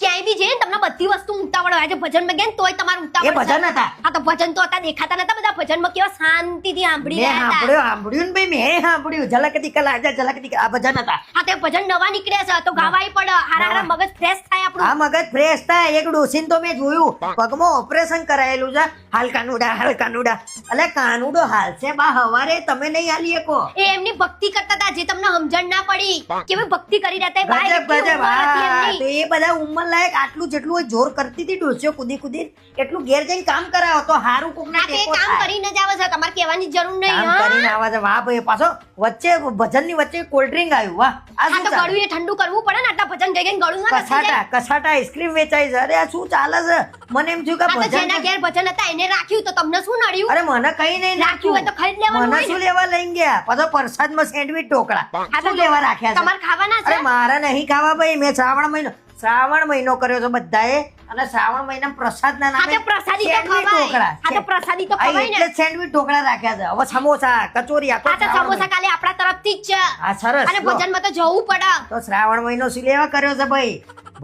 ક્યાંય બી જઈને તમને બધી વસ્તુ ઉતાવળ હોય છે ભજનમાં ગયા ને તોય તમારું ઉતાવળ એ ભજન હતા. હા તો ભજન તો હતા દેખાતા નતા બધા ભજનમાં કેવા શાંતિથી સાંભળી મેં રહ્યા હતા સાંભળ્યું ને ભાઈ, મેં સાંભળ્યું. ઝલક દીકલ આજા ઝલક દીકલ, આ ભજન હતા. હા તે ભજન નવા નીકળ્યા છે તો ગાવાય પડે હારા મગજ ફ્રેશ થાય આપણું આ મગજ ફ્રેશ થાય. એક ડોસીને તો મેં જોયું પગમાં ઓપરેશન કરાયેલું છે. હાલ કાનુડા, હાલ કાનુડા. અલે કાનુડો હાલશે બા હવારે, તમે નહીં હાલી શકો. એ એમની ભક્તિ કરતા હતા જે તમને સમજણ ના પડી કેવી ભક્તિ કરી રહ્યા હતા ભાઈ ગજબ ગજબ. હા તો એ બધા ઉંમર લાયક આટલું જેટલું એ જોર કરતી હતી ડોસીઓ કૂદી કૂદી એટલું ઘેર જઈને કામ કરાવો તો હારું કોકને આ તે ટેકો કામ થાય. કરીને જ આવે છે તમારે કહેવાની જરૂર નહીં કામ હા કરીને આવા છે. વાહ ભાઈ, પાછો વચ્ચે ભજનની વચ્ચે કોલ્ડ ડ્રિંક આવ્યું. વાહ, આ હા શું તો ચાલે? ગળું એ ઠંડુ કરવું પડે ને આટલા ભજન ગઈ ગળું ના ઘસી જાય કસાટા આઈસ્ક્રીમ વેચાય છે. અરે આ શું ચાલે છે? મને એમ થયું કે આ તો જેના ભજન, ઘેર ભજન હતા એને રાખ્યું તો તમને શું નડ્યું અરે મને કઈ નહીં રાખ્યું હોય તો ખાઈ જ લેવાનું મને હોય શું ને. લેવા લઈને ગયા? પાછો પ્રસાદમાં સેન્ડવીચ ઢોકળા હા તો શું લેવા રાખ્યા છે? તમારે ખાવાના અરે છે મારે નહીં ખાવા ભાઈ. મેં શ્રાવણ મહિનો કર્યો છે બધાએ, અને શ્રાવણ મહિના પ્રસાદના હા નામે તો પ્રસાદી તો સેન્ડવીચ ખવાય ઢોકળા. હા તો પ્રસાદી તો આ ખવાય એટલે ને જ સેન્ડવીચ ઢોકળા રાખ્યા છે. હવે સમોસા કચોરી આખો આ તો શ્રાવણ સમોસા કાલે આપણા તરફથી જ છે મહિનો. આ સરસ. અને લો. ભજનમાં તો જવું પડે તો શ્રાવણ મહિનો શું લેવા કર્યો છે ભાઈ?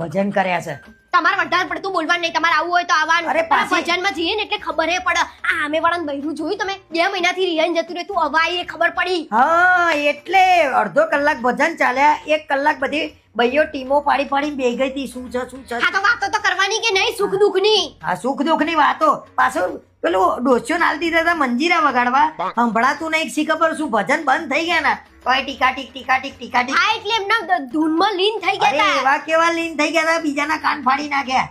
ભજન કર્યા છે. તમારે વધારે પડતું બોલવાનું નહીં તમારે આવવું હોય તો આવવાનું અરે પાછી- અને ભજનમાં જઈએ ને એટલે ખબર પડે આ સામે વાળાને બૈરું જોયું તમે 2 મહિનાથી રિયાઈને જતું રહેતું અવાય એ ખબર પડી હા એટલે અડધો કલાક ભજન ચાલ્યા, 1 કલાક બધી ભાઈઓ ટીમો પાડી પાડી બે ગઈ હતી. શું છે શું છે? હા તો વાતો તો કરવાની કે નહીં સુખ દુઃખની આ સુખ દુઃખ ની વાતો. પાછું પેલું ડોસ્યો નાલતી હતા મંજીરા વગાડવા, સંભળાતું નહીં. શી ખબર શું ભજન બંધ થઈ ગયા ને તોય ટીકાટીક ટીકાટીક ટીકાટીક. હા એટલે એમના ધૂનમાં લીન થઈ અરે ગયા હતા એવા કેવા લીન થઈ ગયા હતા, બીજાના કાન ફાડી નાખ્યા.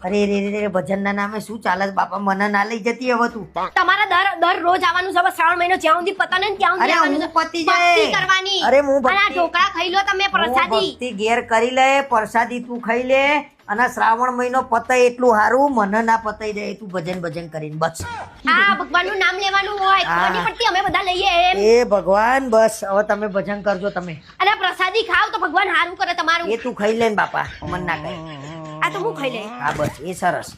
અરે રે રે રે, ભજનના નામે શું ચાલે છે બાપા? મને ના લઈ જતી હવે તું. તમારા દરરોજ આવવાનું છે બસ શ્રાવણ મહિનો જ્યાં સુધી પતા ને ત્યાં સુધી અરે આવવાનું હું છે પતી જાય. ભક્તિ કરવાની અરે હું અને આ ભક્તિ- ઢોકળા ખાઈ લો તમે હું પ્રસાદી ભક્તિ ઘેર કરી લે, પ્રસાદી તું ખાઈ લે, અને શ્રાવણ મહિનો પતાય એટલું સારું. મને ના પતાઈ દે તું ભજન ભજન કરીને બસ. હા ભગવાનનું નામ લેવાનું હોય હા. ખબર નહીં પડતી અમે બધા લઈએ એમ એ ભગવાન બસ હવે તમે ભજન કરજો તમે. અને આ પ્રસાદી ખાવ તો ભગવાન સારું કરે તમારું એ તું ખાઈ લે ને બાપા, મન ના કહે. આ તો હું ખાઈ લઈ હા બસ એ સરસ.